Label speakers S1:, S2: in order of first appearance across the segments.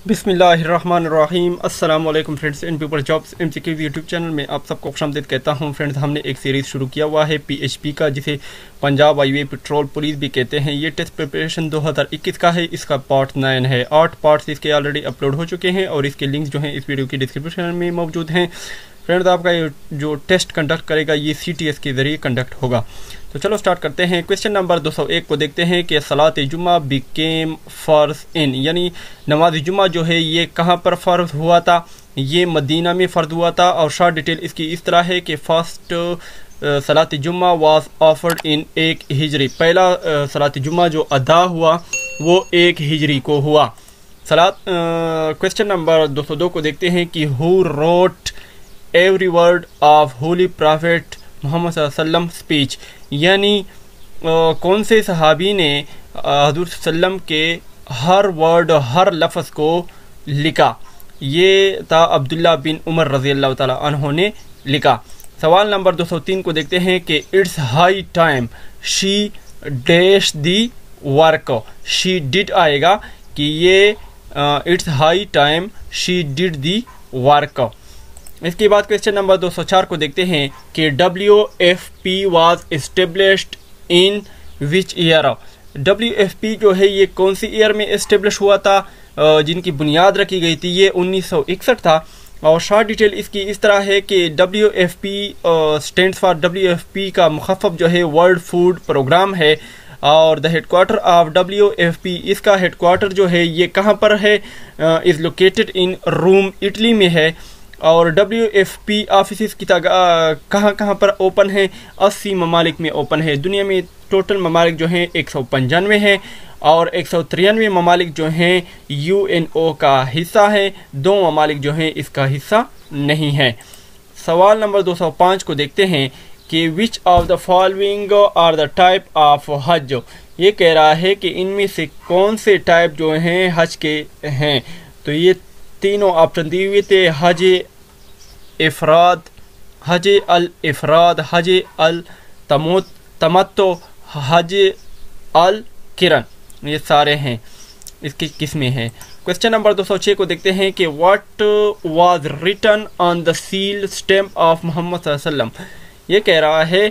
S1: बिस्मिल्लाहिर्रहमानिर्रहीम। अस्सलाम वालेकुम friends and people jobs MCQ YouTube channel में आप सबको खुशामदीद कहता हूं। फ्रेंड्स, हमने एक सीरीज़ शुरू किया हुआ है PHP का, जिसे पंजाब हाईवे पेट्रोल पुलिस भी कहते हैं। ये टेस्ट प्रिपरेशन 2021 का है। इसका पार्ट 9 है। 8 पार्ट्स इसके ऑलरेडी अपलोड हो चुके हैं और इसके लिंक्स जो हैं इस वीडियो की डिस्क्रिप्शन में मौजूद हैं। फ्रेंड्स, आपका ये जो टेस्ट कंडक्ट करेगा ये CTS के ज़रिए कंडक्ट होगा। तो चलो स्टार्ट करते हैं। क्वेश्चन नंबर 201 को देखते हैं कि सलात जुमा बिकेम फ़र्ज इन, यानी नमाज जुमा जो है ये कहाँ पर फ़र्ज हुआ था। ये मदीना में फ़र्ज हुआ था। और शॉर्ट डिटेल इसकी इस तरह है कि फर्स्ट सलात जुमा वाज ऑफर्ड इन 1 हिजरी। पहला सलात जुमा जो अदा हुआ वो 1 हिजरी को हुआ। क्वेश्चन नंबर 202 को देखते हैं कि who wrote every word of holy prophet Muhammad सल्लल्लाहु अलैहि वसल्लम स्पीच, यानी कौन से सहाबी ने हज़रत सल्लम के हर वर्ड हर लफ्ज़ को लिखा। ये था अब्दुल्ला बिन उमर रज़ी अल्लाह ताला अन्हो ने लिखा। सवाल नंबर 203 को देखते हैं कि it's high time she dash the work. She did आएगा कि ये it's high time she did the work. इसके बाद क्वेश्चन नंबर 204 को देखते हैं कि WFP was established in which year. WFP जो है ये कौन सी ईयर में एस्टेब्लिश हुआ था, जिनकी बुनियाद रखी गई थी, ये 1961 था। और शॉर्ट डिटेल इसकी इस तरह है कि WFP स्टैंड्स फॉर WFP का मुखफ़्फ़ जो है वर्ल्ड फूड प्रोग्राम है। और द हेडक्वार्टर ऑफ WFP, इसका हेडक्वार्टर जो है ये कहाँ पर है, is located in Rome, Italy में है। और WFP ऑफिस की कहाँ पर ओपन है, 80 ममालिक में ओपन है। दुनिया में टोटल ममालिक जो हैं 195 हैं और 193 ममालिक जो हैं UNO का हिस्सा है। 2 ममालिक जो हैं इसका हिस्सा नहीं है। सवाल नंबर 205 को देखते हैं कि which of the following are the type of हज। ये कह रहा है कि इनमें से कौन से टाइप जो हैं हज के हैं। तो ये तीनों ऑप्शन दिए हुए थे, हज इफराद, हज अल इफराद, हज अल तमत्तो, हज अल किरन, ये सारे हैं इसकी किस्में हैं। क्वेश्चन नंबर 206 को देखते हैं कि what was written on the seal stamp of Muhammad सल्लल्लाहु अलैहि वसल्लम। ये कह रहा है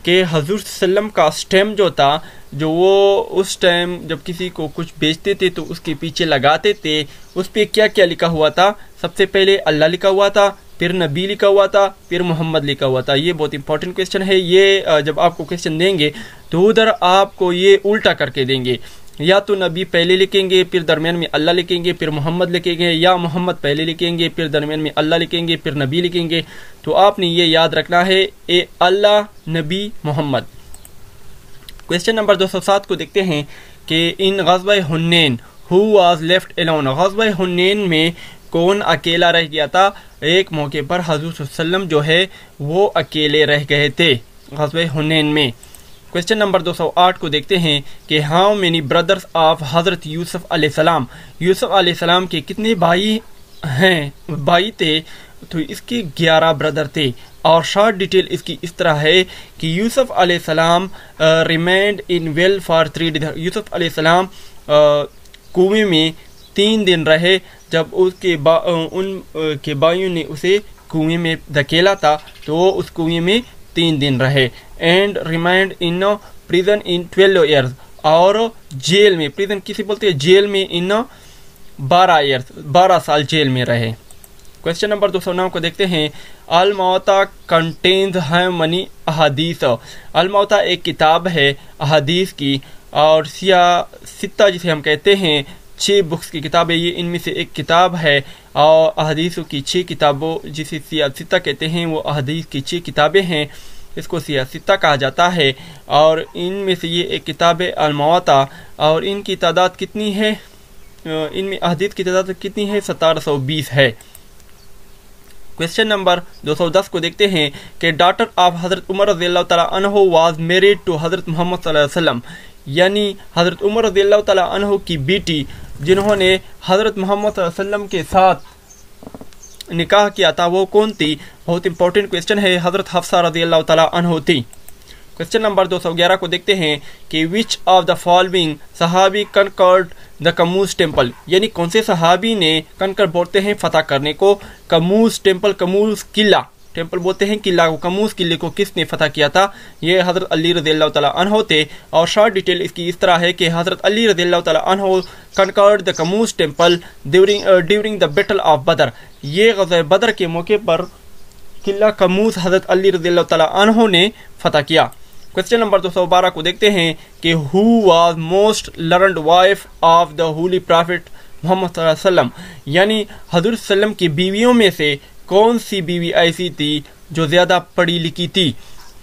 S1: कि हजूर सल्लम का स्टैम्प जो था, जो वो उस टाइम जब किसी को कुछ बेचते थे तो उसके पीछे लगाते थे, उस पर क्या क्या लिखा हुआ था। सबसे पहले अल्लाह लिखा हुआ था, फिर नबी लिखा हुआ था, फिर मोहम्मद लिखा हुआ था। ये बहुत इंपॉर्टेंट क्वेश्चन है। ये जब आपको क्वेश्चन देंगे तो उधर आपको ये उल्टा करके देंगे, या तो नबी पहले लिखेंगे, फिर दरमियान में अल्लाह लिखेंगे, फिर मोहम्मद लिखेंगे, या मोहम्मद पहले लिखेंगे, फिर दरमियान में अल्लाह लिखेंगे, फिर नबी लिखेंगे। तो आपने ये याद रखना है, ए अल्लाह नबी मोहम्मद। क्वेश्चन नंबर 207 को देखते हैं कि इन ग़ज़वा हुनैन हु वाज लेफ्ट अलोन। ग़ज़वा हुनैन में कौन अकेला रह गया था। एक मौके पर हज़रत सल्लम जो है वो अकेले रह गए थे ग़ज़वा हुनैन में। क्वेश्चन नंबर 208 को देखते हैं कि हाउ मेनी ब्रदर्स ऑफ हज़रत यूसुफ अलैहिस्सलाम। यूसुफ अलैहिस्सलाम के कितने भाई थे। तो इसके 11 ब्रदर थे। और शॉर्ट डिटेल इसकी इस तरह है कि यूसुफ अलैहिस्सलाम remained in well for 3 days. Yusuf अलैहिस्सलाम कुएं में 3 दिन रहे। जब उसके उनके भाइयों ने उसे कुएं में धकेला था तो वो उस कुएं में 3 दिन रहे। And remind in prison in 12 years. और जेल में, प्रिजन किसे बोलते हैं, जेल में इन 12 साल जेल में रहे। क्वेश्चन नंबर 209 को देखते हैं अल मौता कंटेन्स है मनी अहादीस। अल मौता एक किताब है अहादीस की, और सित्ता जिसे हम कहते हैं 6 बुक्स की किताब है। ये इनमें से एक किताब है। और अहादीसों की 6 किताबों जिसे सित्ता कहते हैं वो अहादीस की 6 किताबें हैं। इसको सित्ता कहा जाता है। और इनमें से ये एक किताब है अल मौता। और इनकी तादाद कितनी है, इनमें अहादीस की तादाद कितनी है, 1720 है। क्वेश्चन नंबर 210 को देखते हैं कि डॉटर ऑफ हज़रत उमर रज़ियल्लाहु ताला अन्हु वाज मैरिड टू हज़रत मोहम्मद सल्लल्लाहु अलैहि वसल्लम, यानी हज़रत उमर रज़ियल्लाहु ताला अन्हु की बेटी जिन्होंने हज़रत मोहम्मद सल्लल्लाहु अलैहि वसल्लम के साथ निकाह किया था वो कौन थी। बहुत इंपॉर्टेंट क्वेश्चन है। हज़रत हफ्सा रज़ियल्लाहु ताला अन्हु थी। क्वेश्चन नंबर 211 को देखते हैं कि विच ऑफ द फॉलोइंग सहाबी कनकर्ड द कमूस टेम्पल, यानी कौन से सहाबी ने, कनकर बोलते हैं फतह करने को, कमूस टेम्पल, कमूस किला, टेम्पल बोलते हैं किला को, कमूस किले को किसने फतह किया था? ये हज़रत अली रज़ियल्लाहु तआला अन्हु थे। और शॉर्ट डिटेल इसकी इस तरह है कि हज़रत अली रज़ियल्लाहु तआला अन्हु conquered the Qamus temple during the battle of Badr, ये ग़ज़वा बदर के मौके पर किला कमूस हज़रत अली रज़ियल्लाहु तआला अन्हु ने फतह किया। क्वेश्चन नंबर 212 को देखते हैं कि who was most learned wife of the holy prophet Muhammad सल्लल्लाहु अलैहि वसल्लम, यानी हज़रत सल्लम की बीवियों में से कौन सी बीवी ऐसी थी जो ज़्यादा पढ़ी लिखी थी?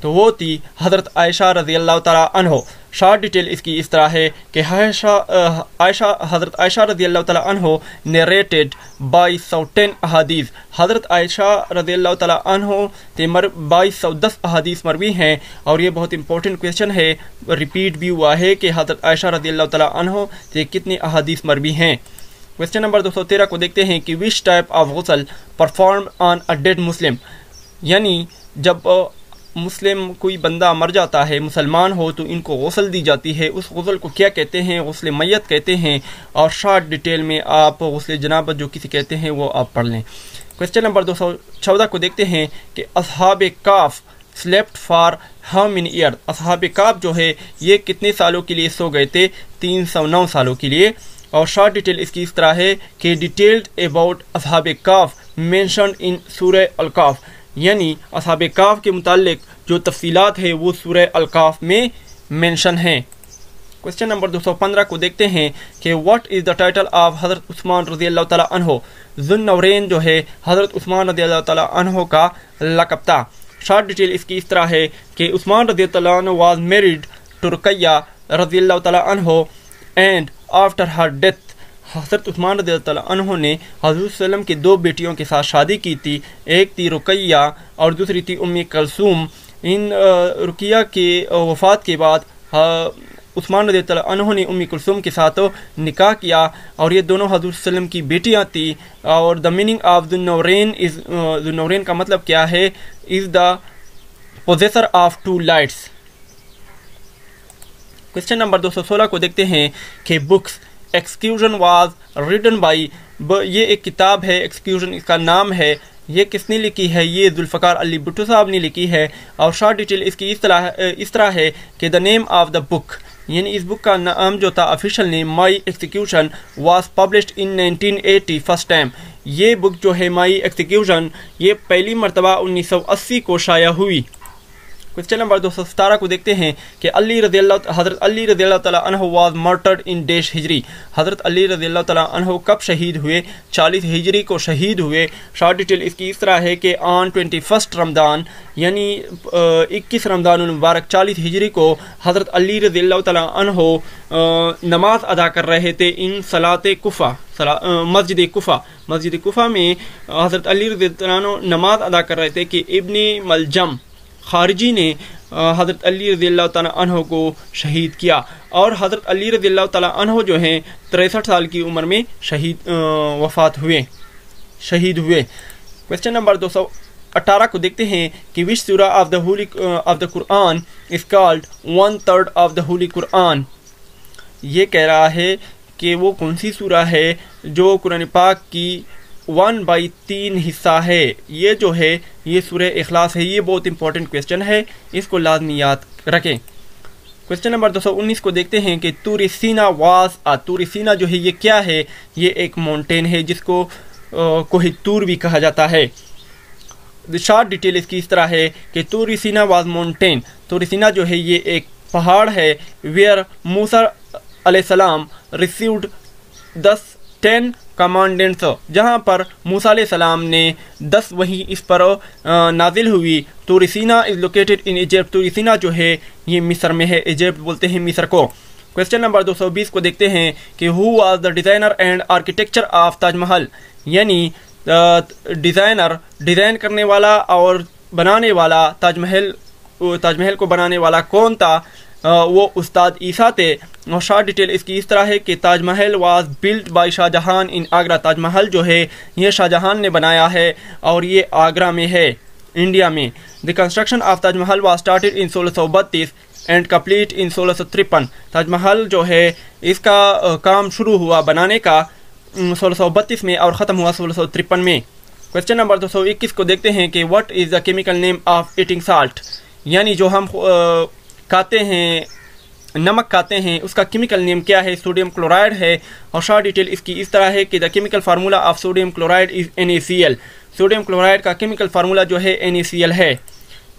S1: तो वो थी हज़रत आयशा रज़ियल्लाहु तआला अन्हो। शॉर्ट डिटेल इसकी इस तरह है कि हज़रत आयशा रज़ियल्लाहु तआला अन्हो नरेटेड बाई 110 अहादीस, हज़रत आयशा रज़ियल्लाहु तआला अन्हो ते 2210 अहादीस मरवी हैं। और ये बहुत इंपॉर्टेंट क्वेश्चन है, रिपीट भी हुआ है कि हज़रत आयशा रज़ियल्लाहु तआला अन्हो ते कितनी अहादीस मरवी हैं। क्वेश्चन नंबर 213 को देखते हैं कि विच टाइप ऑफ गुस्ल perform on a dead Muslim, यानी जब मुस्लिम कोई बंदा मर जाता है, मुसलमान हो, तो इनको गुस्ल दी जाती है, उस गुस्ल को क्या कहते हैं? गुस्ल मैयत कहते हैं। और शॉर्ट डिटेल में आप गुस्ल जनाबत जो किसी कहते हैं वो आप पढ़ लें। क्वेश्चन नंबर 214 को देखते हैं कि असहाब काफ slept for how many year, असहाब काफ जो है ये कितने सालों के लिए सो गए थे? 309 सालों के लिए। और शॉर्ट डिटेल इसकी इस तरह है कि डिटेल्ड अबाउट असहाब काफ मेंशन्ड इन सूरह अल-काफ, यानी असहाब काफ के मुतालिक जो तफसीलात है वो सूरह अल-काफ में मेंशन हैं। क्वेश्चन नंबर 215 को देखते हैं कि what is the title of हज़रत उस्मान रज़ियल्लाहु तआला अन्हु, ज़ुन्नूरैन जो है हज़रत उस्मान रज़ियल्लाहु तआला अन्हु का लक़ब था। शॉर्ट डिटेल इसकी इस तरह है कि उस्मान रज़ियल्लाहु तआला अन्हु वाज मैरिड टू रुक़ैया रज़ियल्लाहु तआला अन्हु एंड आफ्टर हर डेथ हज़रत उस्मान रज़ियल्लाहु तआला अन्हु ने हज़रत सल्लम की 2 बेटियों के साथ शादी की थी, एक थी रुक़ैया और दूसरी थी उम्मे कलसूम। इन रुक़ैया के वफ़ात के बाद उस्मान रज़ियल्लाहु तआला अन्हु ने उम्मे कलसूम के साथ निकाह किया और ये दोनों हज़रत सल्लम की बेटियां थी। और द मीनिंग ऑफ ज़ुन्नूरैन इज़, ज़ुन्नूरैन का मतलब क्या है? Is the possessor of 2 lights. Question number 216 को देखते हैं कि बुक्स एक्सक्यूजन वाज रिटन बाई, ये एक किताब है, एक्सक्यूजन इसका नाम है, ये किसने लिखी है? ये जुल्फ़कार अली भुट्टो साहब ने लिखी है। और शॉर्ट डिटेल इसकी इस तरह है कि the name of the book, यानी इस बुक का नाम जो था official name my execution was published in 1980 first time. ये बुक जो है माई एक्सिक्यूशन ये पहली मरतबा 1980 को शाया हुई। क्वेश्चन नंबर 217 को देखते हैं कि हज़रत अली रज़ियल्लाहु तआला अन्हु वाज मर्टर्ड इन डैश हिजरी, हज़रत अली रज़ियल्लाहु तआला अन्हु कब शहीद हुए? 40 हिजरी को शहीद हुए। शॉर्ट डिटेल इसकी इस तरह है कि ऑन 21 रमज़ान यानी 21 रमज़ान मुबारक 40 हिजरी को हज़रत अली रज़ियल्लाहु तआला अन्हु नमाज अदा कर रहे थे इन सलाते कुफ़ा, मस्जिद कुफ़ा में हज़रत अली रज़ियल्लाहु तआला अन्हु नमाज अदा कर रहे थे कि इब्ने मलजम खारिजी ने हज़रत अली रज़ियल्लाहु तआला अन्हु को शहीद किया। और हज़रत अली रज़ियल्लाहु तआला अन्हु जो हैं 63 साल की उम्र में शहीद हुए। क्वेश्चन नंबर 218 को देखते हैं कि विच सूरा of the Quran is called 1/3 of the Holi Quran, ये कह रहा है कि वो कौन सी सूरा है जो कुरान पाक की 1/3 हिस्सा है। ये जो है ये सूरह इखलास है। ये बहुत इंपॉर्टेंट क्वेश्चन है, इसको लाजमी याद रखें। क्वेश्चन नंबर 219 को देखते हैं कि तूर सीना वाज तूर सीना जो है ये क्या है? ये एक माउंटेन है जिसको कोहितूर भी कहा जाता है। शॉर्ट डिटेल इसकी इस तरह है कि तूर सीना वाज माउंटेन, तूर सीना जो है ये एक पहाड़ है वेयर मूसा अलैहिस्सलाम रिसीव्ड 10 कमांडेंट्स, जहाँ पर मूसा अलैहिस्सलाम ने 10 वही इस पर नाजिल हुई। तूर सीना इज लोकेटेड इन इजिप्ट, तूर सीना जो है ये मिस्र में है, इजिप्ट बोलते हैं मिस्र को। क्वेश्चन नंबर 220 को देखते हैं कि who was the designer and architecture of Taj Mahal, यानी डिज़ाइन करने वाला और बनाने वाला ताजमहल को बनाने वाला कौन था? वो उस्ताद ईसा थे। और शॉर्ट डिटेल इसकी इस तरह है कि Taj Mahal was built by Shahjahan इन आगरा, ताजमहल जो है ये शाहजहां ने बनाया है और ये आगरा में है। इंडिया में। The construction of Taj Mahal was started in 1632 and complete in 1653। Taj Mahal जो है इसका काम शुरू हुआ बनाने का 1632 में और ख़त्म हुआ 1653 में। क्वेश्चन नंबर 221 को देखते हैं कि what is the chemical name of eating salt, यानी जो हम खाते हैं, नमक खाते हैं, उसका केमिकल नेम क्या है? सोडियम क्लोराइड है। और शॉर्ट डिटेल इसकी इस तरह है कि the chemical formula of sodium chloride is NaCl। Sodium chloride का केमिकल फार्मूला जो है NaCl है।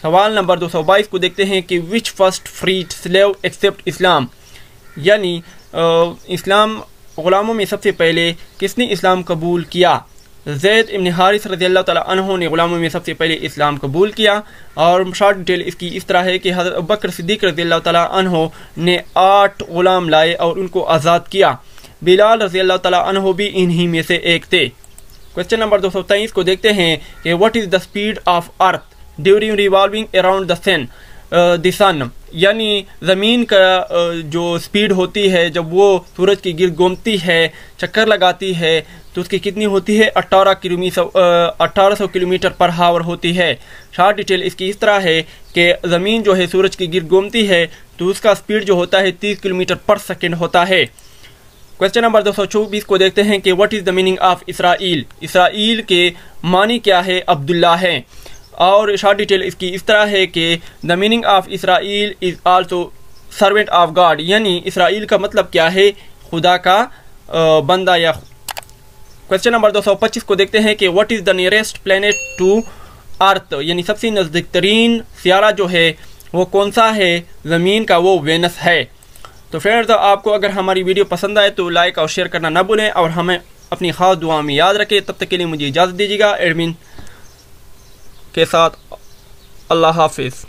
S1: सवाल नंबर 222 को देखते हैं कि which first freed slave accept Islam, यानी इस्लाम गुलामों में सबसे पहले किसने इस्लाम कबूल किया? ज़ैद इब्न हारिस रज़ियल्लाहु ताला अन्हु ने गुलामों में सबसे पहले इस्लाम कबूल किया। और शॉर्ट डिटेल इसकी इस तरह है कि हज़रत अबू बकर सिद्दीक़ रज़ियल्लाहु ताला अन्हु ने 8 गुलाम लाए और उनको आज़ाद किया। बिलाल रज़ियल्लाहु ताला अन्हु भी इन्हीं में से एक थे। क्वेश्चन नंबर 223 को देखते हैं कि what is the speed of earth during revolving around the sun, यानी ज़मीन का जो स्पीड होती है जब वो सूरज के गिर्द घूमती है, चक्कर लगाती है, तो उसकी कितनी होती है? 1800 किलोमीटर पर हावर होती है। शॉर्ट डिटेल इसकी इस तरह है कि ज़मीन जो है सूरज के गिर्द घूमती है तो उसका स्पीड जो होता है 30 किलोमीटर पर सेकेंड होता है। क्वेश्चन नंबर 224 को देखते हैं कि what is the meaning of Israel, Israel के मानी क्या है? अब्दुल्ला है। और शॉर्ट डिटेल इसकी इस तरह है कि the meaning of Israel is also servant of God, यानी इसराइल का मतलब क्या है? खुदा का बंदा या। क्वेश्चन नंबर 225 को देखते हैं कि what is the nearest planet to earth, यानी सबसे नज़दीक तरीन सियारा जो है वो कौन सा है? ज़मीन का वो वेनस है। तो फ्रेंड्स, आपको अगर हमारी वीडियो पसंद आए तो लाइक और शेयर करना ना भूलें और हमें अपनी ख़ास दुआ में याद रखें। तब तक के लिए मुझे इजाज़त दीजिएगा। एडमिन के साथ अल्लाह हाफिज़।